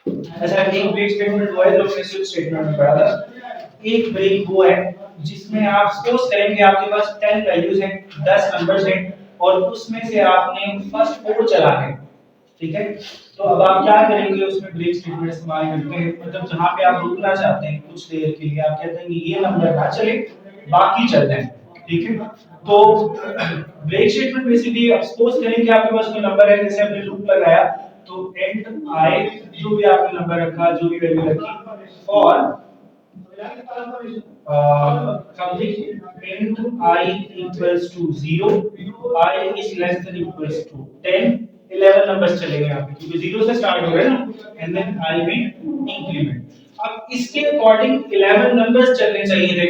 अच्छा, एक break statement वो है जो हमने स्विच स्टेटमेंट में पढ़ा था। एक ब्रेक वो है जिसमें आप सपोज करेंगे आपके पास 10 वैल्यूज हैं, 10 नंबर्स हैं और उसमें से आपने फर्स्ट 4 चला है, ठीक है। तो अब आप क्या करेंगे, उसमें ब्रेक स्टेटमेंट इस्तेमाल करते हैं, मतलब जहां पे आप रुकना चाहते हैं कुछ देर के लिए, आप कहते हैं कि ये नंबर ना चले, बाकी चल जाए, ठीक है। तो ब्रेक स्टेटमेंट बेसिकली आप सपोज करें कि आपके पास कोई नंबर है, जैसे आपने लूप लगाया तो एंड आई, जो भी आपने नंबर रखा, जो भी वैल्यू रखी, और something int I equals to 0, I is less than equals to 10, 11 numbers चलेंगे यहाँ पे क्योंकि 0 से स्टार्ट हो रहा है ना, एंड देन I में इंक्रीमेंट। अब इसके अकॉर्डिंग 11 नंबर्स चलने चाहिए थे,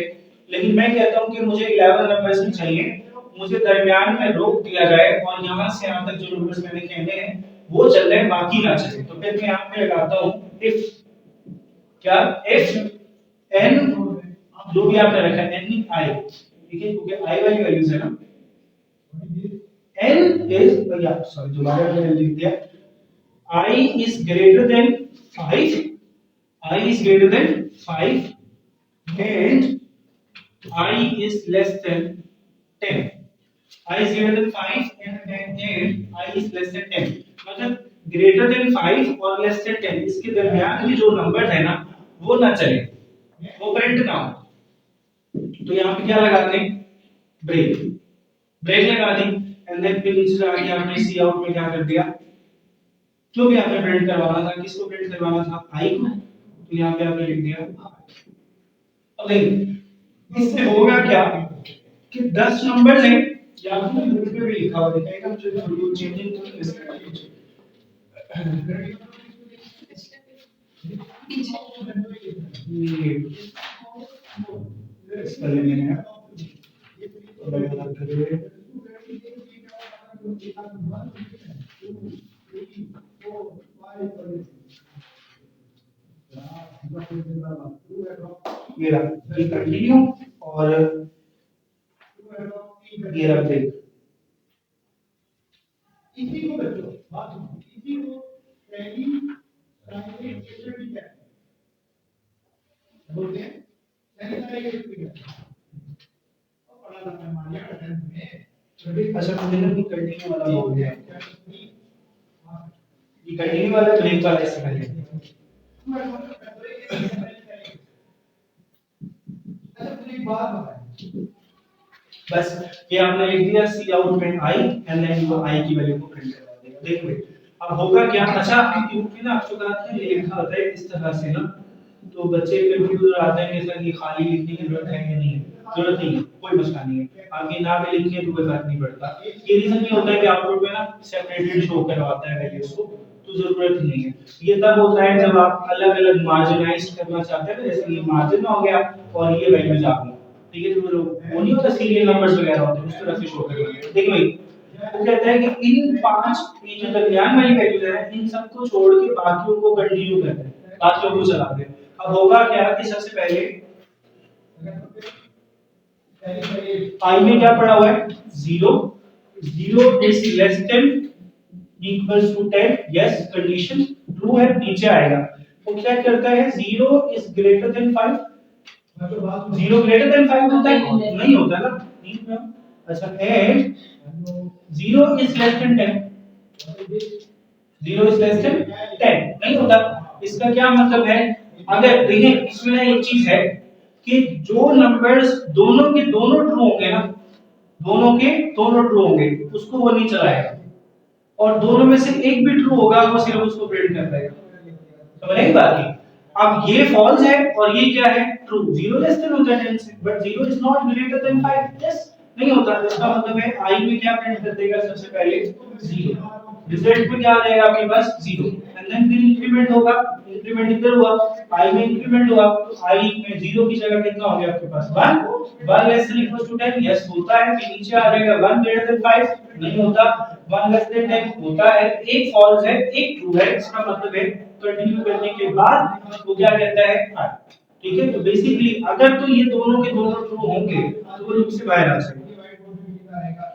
लेकिन मैं कहता हूँ कि मुझे 11 नंबर्स नहीं चाहिए, मुझे दरमियान में रोक दिया जाए और यहाँ से यहाँ तक जो नंबर्स मैंने कहने हैं वो चल रहे हैं, बाकी ना चले। तो फिर मैं यहाँ पे लगाता हूँ if, क्या if n, जो भी आपने रखा है n i, ठीक है, क्योंकि i वाली वैल्यूज है ना, n इज, या सॉरी दोबारा मैंने लिख दिया, i is greater than 5, I is greater than 5 and I is less than 10, I is greater than 5 and I is less than 10, मतलब greater than 5 और less than 10 इसके दरमियान के जो नंबर है ना वो ना चले, वो प्रिंट ना हो। तो यहाँ पे क्या लगा दें, ब्रेक, ब्रेक लगा दी, एंड देन फिर नीचे जाके आपने सी आउट में क्या कर दिया, जो भी आपने प्रिंट करवाना था, किसको प्रिंट करवाना था, आई को, तो यहाँ पे आपने लिख दिया। अब देखिए इससे होगा क्या कि 10 नंबर्स हैं, या आपने बोर्ड पे भी लिखा हुआ दिखाएगा, मुझे थोड़ी चेंजिंग तो इसका ये इसका लेने हैं ये रहा, ये कंटिन्यू और ये रहा ब्रेक। इसी को बच्चों बात सुनो, इसी को पहली प्राइमरी एक्सप्रेशन क्या है बोलते हैं, पहली प्राइमरी एक्सप्रेशन और पढ़ा था मैं मानिया 10th में, छोटे अच्छा मुझे ना कंटिन्यू वाला बोल दिया, ये कंटिन्यू वाला ब्रेक वाला इससे पहले, अच्छा मुझे एक बात बताइए, बस ये आपने लिख दिया सी आउट में आई, एंड देन वो आई की वैल्यू को प्रिंट करवा देगा। देखो अब होगा क्या, अच्छा क्योंकि ना आपको कहा था ये लिखा होता है इस तरह से ना, तो बच्चे कंफ्यूज हो जाते हैं कि सर ये खाली लिखने की जरूरत है या नहीं है, जरूरत नहीं है, कोई मसला नहीं है, आप ये ना भी लिखिए तो कोई फर्क नहीं पड़ता। ये रीजन ये होता है कि आउटपुट में ना सेपरेटेड शो करवाता है वैल्यूज को, तो जरूरत नहीं है। ये तब होता है जब आप अलग अलग मार्जिनाइज करना चाहते हैं, जैसे ये मार्जिन हो गया और ये वैल्यूज आ गई, ठीक है, तो वो नहीं होता सीरियल नंबर्स वगैरह होते हैं उस तरह से शो करवाएंगे। देखो भाई वो कहता है कि इन 5 ये जो दरमियान वाली वैल्यूज है इन सबको छोड़ के बाकियों को कंटिन्यू करते हैं, बाकियों को चलाते हैं। अब होगा क्या कि सबसे पहले आई में क्या पड़ा हुआ है 0, 0 is less than equals to 10, yes condition true है, नीचे आएगा। वो क्या करता है 0 is greater than 5, 0 greater than 5 होता है, नहीं होता ना, नहीं होता। अच्छा and 0 is less than 10, 0 is less than 10 नहीं होता। इसका क्या मतलब है, अगर देखिए इसमें एक चीज है कि जो नंबर्स दोनों के दोनों ट्रू होंगे ना, दोनों के दोनों ट्रू होंगे उसको वो नहीं चलाएगा, और दोनों में से एक भी ट्रू होगा वो सिर्फ उसको प्रिंट कर देगा। समझ आई बात की। अब ये फॉल्स है और ये क्या है ट्रू, 0 लेस देन होता है 10 से, but 0 is not greater than 5, yes नहीं होता। इसका मतलब है आई में क्या प्रिंट कर देगा सबसे पहले 0, रिजल्ट में क्या आ जाएगा आपके पास 0, एंड देन फिर इंक्रीमेंट होगा, इंक्रीमेंट इधर हुआ आई में इंक्रीमेंट हुआ, तो आई में 0 की जगह कितना हो गया आपके पास 1, 1 less than equal to 10, yes होता है, फिर नीचे आ जाएगा 1 ग्रेटर देन 5 नहीं होता, 1 लेस देन 10 होता है, एक फॉल्स है एक ट्रू है। इसका मतलब है कंटिन्यू करने के बाद वो क्या कहता है 8, ठीक है। तो बेसिकली अगर तो ये दोनों के दोनों ट्रू होंगे तो वो लूप से बाहर आ जाएंगे,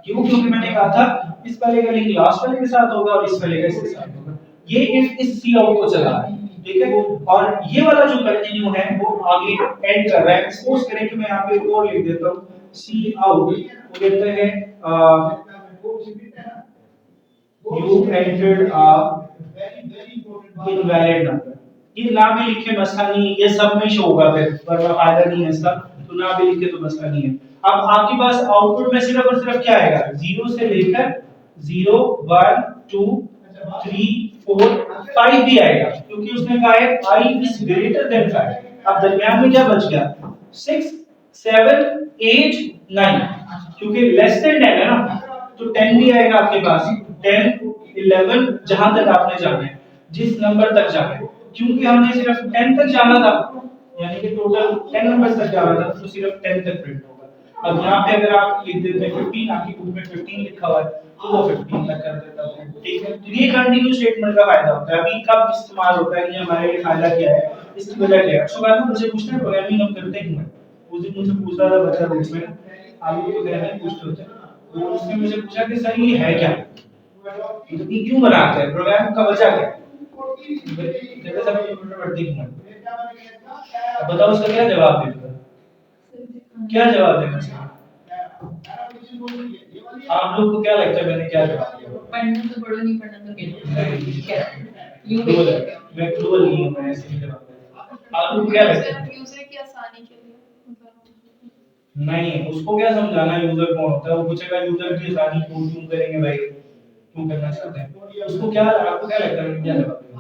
क्यों, क्योंकि मैंने कहा था इस वाले का लिंक लास्ट वाले के साथ होगा और इस वाले का इसके साथ होगा। ये इफ इस सी आउट को चला रहा है, ठीक है। और ये वाला जो कंटिन्यू है वो आगे एंड कर रहा है। सपोज करें कि मैं यहाँ पे और लिख देता हूँ सी आउट, वो कहते हैं you entered a invalid number। ये ना भी लिखे मसला नहीं है, ये सब में शो होगा फिर, वरना फायदा नहीं है इसका, तो ना भी लिखे तो मसला नहीं है। अब आपके पास आउटपुट में सिर्फ और सिर्फ क्या आएगा, 0 से लेकर 0 1 2 3 4 5 भी आएगा, क्योंकि उसने कहा है i is greater than 5। अब दरमियान में क्या बच गया, 6 7 8 9, क्योंकि लेस देन 10 है ना, तो 10 भी आएगा आपके पास, 10 11 जहां तक आपने जाना है, जिस नंबर तक जाना है, क्योंकि हमने सिर्फ 10 तक जाना था, यानी कि टोटल 10 नंबर्स तक जाना था, तो सिर्फ 10 तक प्रिंट होगा। अब यहाँ पे अगर आप लिख देते हैं 15, आपकी बुक में 15 लिखा हुआ है, तो वो 15 तक कर देता है, ठीक है। तो ये कंटीन्यू स्टेटमेंट का फायदा होता है। अभी कब इस्तेमाल होता है, ये हमारे लिए फायदा क्या है, इसकी वजह क्या है। सो बाद में मुझे पूछते हैं प्रोग्रामिंग हम करते क्यों हैं, उस दिन मुझसे पूछ रहा था बच्चा रूट्स में, आप लोग प्रोग्रामिंग पूछते होते हैं, तो उसने मुझे पूछा कि सर ये है क्या, तो ये क्यों बनाते हैं, प्रोग्राम का वजह क्या है, जैसे सब कंप्यूटर पढ़ते क्यों हैं, अब बताओ उसका क्या जवाब देगा, क्या जवाब देना चाहिए आप लोग को, क्या लगता है मैंने क्या जवाब दिया, पढ़ना तो पढ़ो, नहीं पढ़ना तो यूं मैं क्रूअल नहीं हूं, मैं ऐसे ही जवाब देता। आप लोग क्या लगता है, यूजर की आसानी के लिए, नहीं उसको क्या समझाना यूजर कौन होता है, वो पूछेगा यूजर की आसानी क्यों करेंगे भाई, क्यों करना चाहते हैं, उसको क्या, आपको क्या लगता है क्या जवाब देगा,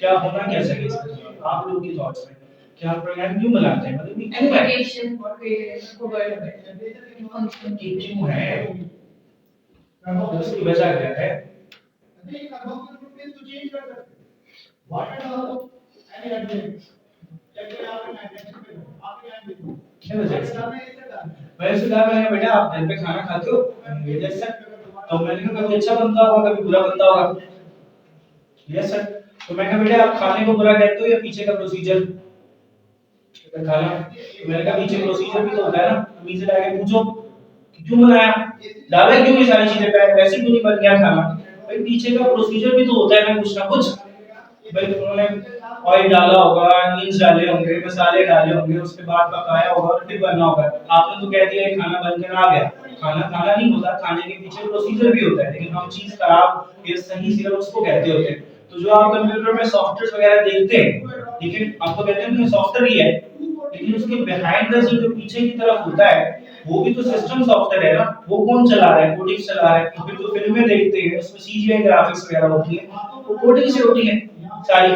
क्या होना क्या चाहिए इसका, आप लोगों की थॉट्स में क्या प्रोग्राम क्यों बनाते हैं, मतलब ये क्यों है, एप्लीकेशन को फंक्शन क्यों है, उसकी वजह क्या है, क्या वजह है, मैंने सुना, मैंने बेटा आप घर पे खाना खाते हो, यस सर, तो मैंने कहा कभी अच्छा बनता होगा कभी बुरा बनता होगा, यस सर, तो मैंने कहा बेटा आप खाने को बुरा कहते हो या पीछे का प्रोसीजर, खाना, तो मैंने कहा पीछे प्रोसीजर भी तो होता है ना, अम्मी से जाके पूछो कि क्यों बनाया, डाला क्यों ये सारी चीजें, वैसे क्यों नहीं बन गया खाना, भाई पीछे का प्रोसीजर भी तो होता है ना कुछ ना कुछ, भाई उन्होंने ऑयल डाला होगा, अनियंस डाले होंगे, मसाले डाले होंगे, उसके बाद पकाया होगा और फिर बनना होगा। आपने तो कह दिया खाना बनकर आ गया, खाना खाना नहीं होता, खाने के पीछे प्रोसीजर भी होता है, लेकिन हम चीज खराब या सही सिर्फ उसको कहते होते हैं। तो जो आप कंप्यूटर में सॉफ्टवेयर वगैरह देखते हैं, ठीक है, आपको कहते हैं कि सॉफ्टवेयर ही है, लेकिन उसके बिहाइंड द सीन जो पीछे की तरफ होता है, वो भी तो सिस्टम सॉफ्टवेयर है ना, वो कौन चला रहा है, कोडिंग चला रहा है, फिर जो फिल्में देखते हैं उसमें सीजीआई ग्राफिक्स वगैरह होती है, वो कोडिंग से होती है सारी।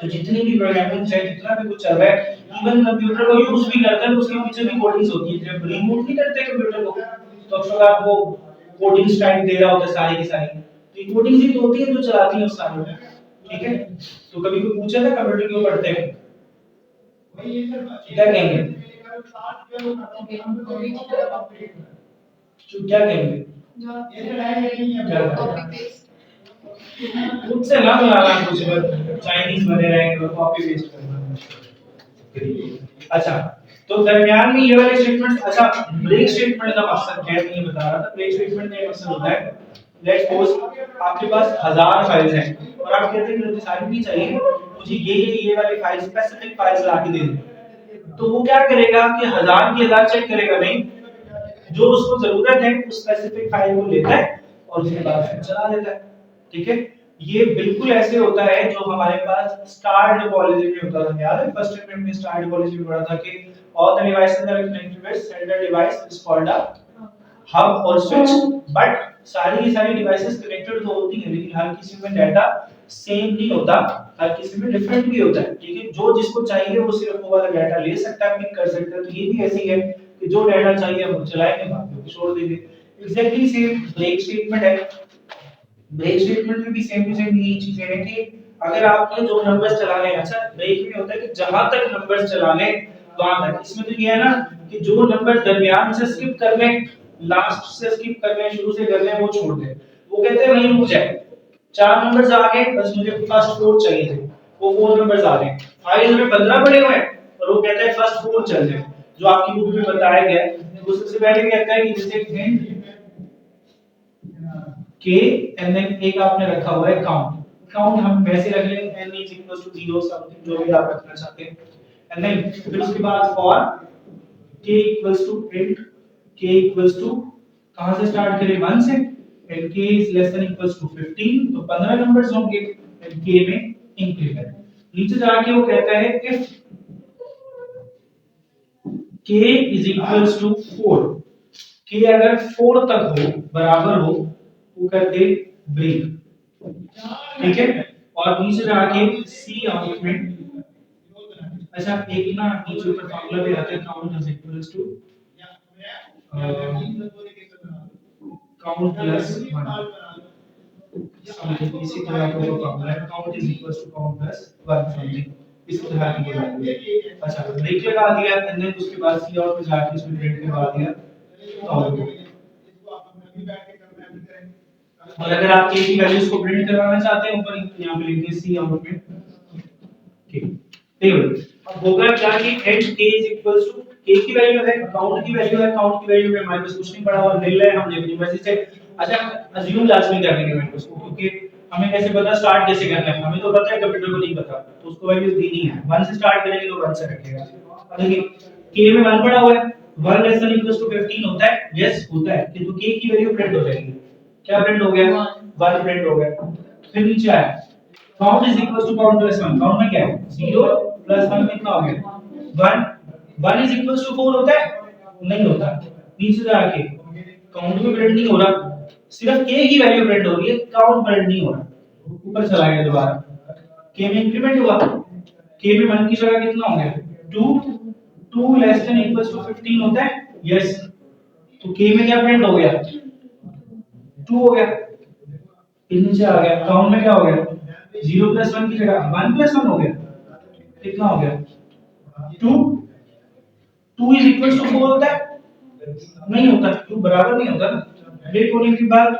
तो जितनी भी प्रोग्रामिंग है, जितना भी कुछ चल रहा है, इवन कंप्यूटर को यूज भी करते हैं तो उसके पीछे भी कोडिंग्स होती है, जब रिमूव नहीं करते कंप्यूटर को, तो अक्सर आपको कोडिंग स्टाइल दे रहा होता है सारी की सारी, तो ये कोडिंग्स ही तो होती है जो चलाती है उस सारे में, ठीक है। तो कभी कोई पूछे ना कंप्यूटर क्यों पढ़ते हैं, क्या कहेंगे, तो क्या कहेंगे, खुद से ना बनाना कुछ, चाइनीज बने रहेंगे और कॉपी पेस्ट करना। अच्छा, तो दरमियान में ये वाले स्टेटमेंट, अच्छा ब्रेक स्टेटमेंट का मकसद क्या है, मैं ये बता रहा था, ब्रेक स्टेटमेंट का मकसद होता है, लेट्स सपोज आपके पास 1000 फाइल्स हैं और आप कहते हैं कि मुझे सारी नहीं चाहिए, मुझे ये वाली फाइल स्पेसिफिक फाइल्स ला के दे दो, तो वो क्या करेगा कि 1000 की 1000 चेक करेगा नहीं, जो उसको जरूरत है उस स्पेसिफिक फाइल को लेता है और उसके बाद फिर चला देता है, ठीक है। ये बिल्कुल ऐसे होता है जो हमारे पास स्टार टोपोलॉजी में होता था, याद है फर्स्ट अटेम्प्ट में स्टार टोपोलॉजी में पढ़ा था कि all the devices are connected with central device is called a hub और स्विच, बट सारी की सारी डिवाइसेस कनेक्टेड तो होती है, लेकिन हर किसी में डाटा सेम नहीं होता, हर किसी में डिफरेंट भी होता है, ठीक है। जो जिसको चाहिए वो सिर्फ वो वाला डाटा ले सकता है, पिक कर सकता है, तो ये भी ऐसी है कि जो डाटा चाहिए वो चलाएंगे, बाकी को छोड़ देंगे। एग्जैक्टली सेम ब्रेक स्टेटमेंट है, ब्रेक स्टेटमेंट में भी सेम टू सेम यही चीजें हैं कि अगर आपने जो नंबर्स चलाने हैं, अच्छा ब्रेक में होता है कि जहां तक नंबर्स चलाने वहां तक, इसमें तो ये है ना कि जो नंबर दरमियान से स्किप करने, लास्ट से स्किप करने, शुरू से करने वो छोड़ दे, वो कहते हैं वहीं रुक जाए, 4 नंबर्स आ गए बस मुझे फर्स्ट 4 चाहिए थे, वो 4 नंबर्स आ गए, आगे इसमें 15 पड़े हुए हैं और वो कहता है फर्स्ट 4 चल जाए, जो आपकी बुक में बताया गया है। तो सबसे पहले कहता है कि जैसे हिंट के एंड देन एक आपने रखा हुआ है काउंट। काउंट हम वैसे रख लेंगे n is equal to 0 something जो भी आप रखना चाहते हैं एंड देन फिर उसके बाद for k equals to print k equals to कहां से स्टार्ट करें 1 से and k is less than equals to 15 तो 15 नंबर्स होंगे एंड k में इंक्रीमेंट नीचे जाके वो कहता है if k is equals to 4 k अगर 4 तक हो बराबर हो वो कर दे ब्रेक ठीक है और नीचे जाके सी आउटपुट अच्छा एक ना नीचे ऊपर फॉर्मूला भी आता है count is equals to count plus 1 something इसी तरह का वो फॉर्मूला है count is equals to count plus 1 something इस तरह की वो वैल्यू अच्छा ब्रेक लगा दिया एंड देन उसके बाद सी आउट में जाके उसमें ब्रेक करवा दिया काउंट और अगर आप k की वैल्यूज को प्रिंट करवाना चाहते हैं ऊपर यहां पे लिख दिए सी आउट में ठीक देखो अब होगा क्या कि at k is equals to k की वैल्यू है काउंट की वैल्यू है काउंट की वैल्यू में हमारे पास कुछ नहीं पड़ा और मिल रहा है हमने अपनी मर्जी से अच्छा अज्यूम लाजमी कर लेंगे मैं उसको क्योंकि हमें कैसे पता स्टार्ट कैसे करना है हमें तो पता है कंप्यूटर को नहीं पता तो उसको वैल्यूज देनी है 1 से स्टार्ट करेंगे तो 1 से रखेगा अब देखिए k में 1 पड़ा हुआ है 1 लेस देन इक्वल्स टू 15 होता है यस होता है किंतु k की वैल्यू प्रिंट हो जाएगी क्या प्रिंट हो गया 1 प्रिंट हो गया फिर नीचे आया count is equals to count plus 1 count में क्या है 0 प्लस 1 कितना हो गया 1 1 इज इक्वल्स टू 4 होता है नहीं होता नीचे जाके काउंट में प्रिंट नहीं हो रहा सिर्फ k की वैल्यू प्रिंट हो रही है काउंट प्रिंट नहीं हो रहा ऊपर चला गया दोबारा k में इंक्रीमेंट हुआ k में 1 की जगह कितना हो गया 2 2 लेस देन इक्वल्स टू 15 होता है यस तो k में क्या प्रिंट हो गया 2 हो गया फिर नीचे आ गया काउंट में क्या हो गया 0 प्लस 1 की जगह 1 प्लस 1 हो गया कितना हो गया 2 2 इज इक्वल्स टू 4 होता है नहीं होता 2 बराबर नहीं होता ना ब्रेक होने के बाद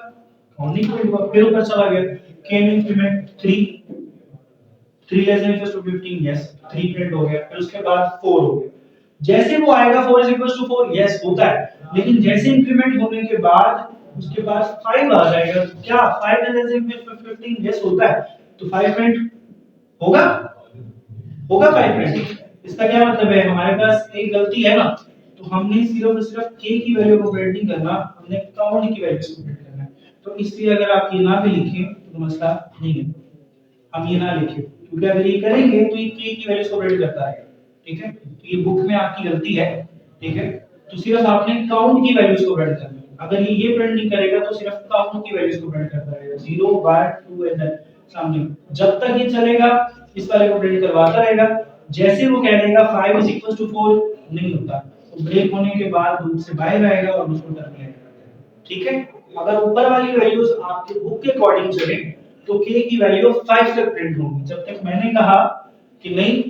काउंट नहीं हुआ फिर ऊपर चला गया k में increment 3 3 less than equals to 15 yes 3 print हो गया फिर उसके बाद 4 हो गया जैसे वो आएगा 4 इज इक्वल्स टू 4 यस होता है लेकिन जैसे इंक्रीमेंट होने के बाद उसके पास 5 आ जाएगा क्या 5 less than equals to 15 yes होता है तो 5 प्रिंट होगा होगा 5 प्रिंट इसका क्या मतलब है हमारे पास एक गलती है ना तो हमने सिर्फ और सिर्फ k की वैल्यू को प्रिंट नहीं करना हमने काउंट की वैल्यू को प्रिंट करना है तो इसलिए अगर आप ये ना भी लिखें तो मसला नहीं है हम ये ना लिखें क्योंकि अगर ये करेंगे तो ये k की वैल्यू को प्रिंट करता है ठीक है तो ये बुक में आपकी गलती है ठीक है तो सिर्फ आपने काउंट की वैल्यूज को प्रिंट करना है अगर ये प्रिंट नहीं करेगा तो सिर्फ काउंट की वैल्यूज को प्रिंट करता रहेगा 0 1 2 एंड सामने जब तक ये चलेगा इस वाले को प्रिंट करवाता रहेगा जैसे वो कह देगा 5 इज इक्वल टू 4 नहीं होता तो ब्रेक होने के बाद लूप से बाहर आएगा और उसको टर्मिनेट कर देगा ठीक है अगर ऊपर वाली वैल्यूज आपके बुक के अकॉर्डिंग चले तो k की वैल्यू 5 तक प्रिंट होगी जब तक मैंने कहा कि नहीं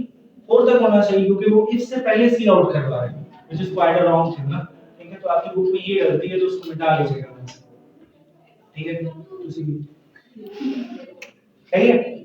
4 तक होना चाहिए क्योंकि वो इससे पहले सी आउट करवा रहे हैं which is quite a wrong thing ना ठीक है तो आपकी बुक में ये गलती है तो उसको मिटा लीजिएगा ठीक है सही है